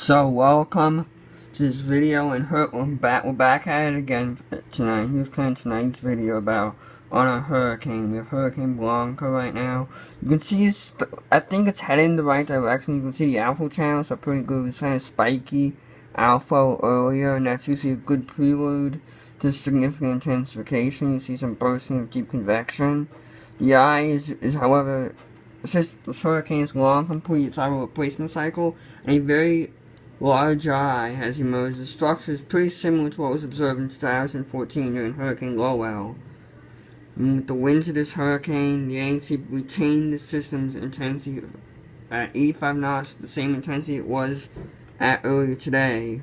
So welcome to this video, and we're back at it again tonight. Here's kind of tonight's video about on a hurricane. We have Hurricane Blanca right now. You can see I think it's heading in the right direction. You can see the alpha channels are pretty good. It's kind of spiky alpha earlier, and that's usually a good prelude to significant intensification. You see some bursting of deep convection. The eye is however, since this hurricane is long complete its outer replacement cycle, and a very large eye has emerged. The structure is pretty similar to what was observed in 2014 during Hurricane Lowell. And with the winds of this hurricane, the ANC retained the system's intensity at 85 knots, the same intensity it was at earlier today.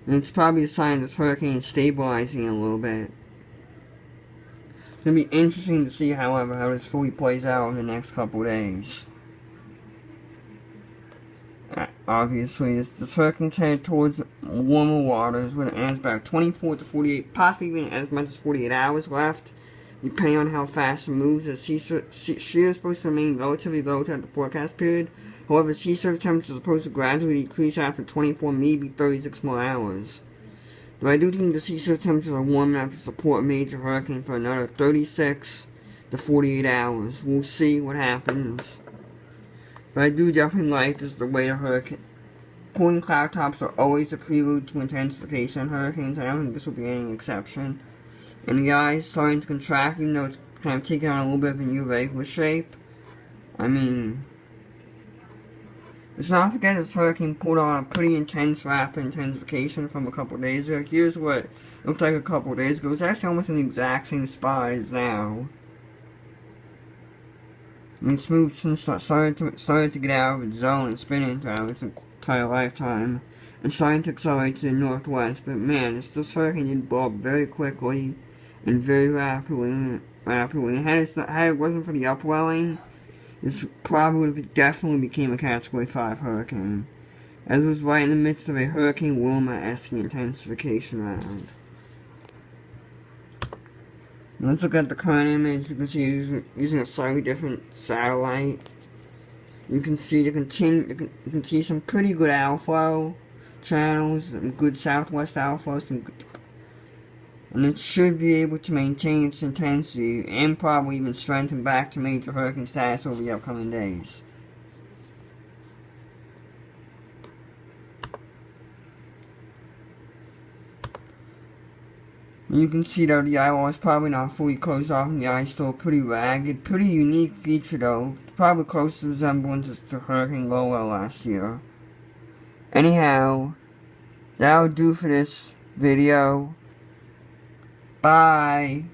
And it's probably a sign this hurricane is stabilizing a little bit. It's going to be interesting to see, however, how this fully plays out in the next couple of days. Obviously, this hurricane's headed towards warmer waters, when it has about 24 to 48, possibly even as much as 48 hours left, depending on how fast it moves. The sea is supposed to remain relatively low throughout the forecast period. However, sea surface temperatures are supposed to gradually decrease after 24, maybe 36 more hours. But I do think the sea surface temperatures are warm enough to support a major hurricane for another 36 to 48 hours. We'll see what happens. But I do definitely like this, the way the hurricane. Cooling cloud tops are always a prelude to intensification in hurricanes. I don't think this will be any exception. And the eye is starting to contract, even though it's kind of taking on a little bit of a new regular shape. I mean, let's not forget this hurricane pulled on a pretty intense rapid intensification from a couple of days ago. Here's what it looked like a couple of days ago. It's actually almost in the exact same spot as now. And it's moved since started to get out of its zone and spinning throughout its entire lifetime, and starting to accelerate to the northwest. But man, this hurricane did blow up very quickly and very rapidly. And had it wasn't for the upwelling, this probably would have definitely became a Category 5 hurricane, as it was right in the midst of a Hurricane Wilma-esque intensification round. Let's look at the current image. You can see using a slightly different satellite. You can see you can see some pretty good outflow channels, some good southwest outflow, and it should be able to maintain its intensity and probably even strengthen back to major hurricane status over the upcoming days. You can see though the eyeball is probably not fully closed off, and the eye is still pretty ragged. Pretty unique feature though. Probably close to resemblance to Hurricane Lowell last year. Anyhow, that'll do for this video. Bye.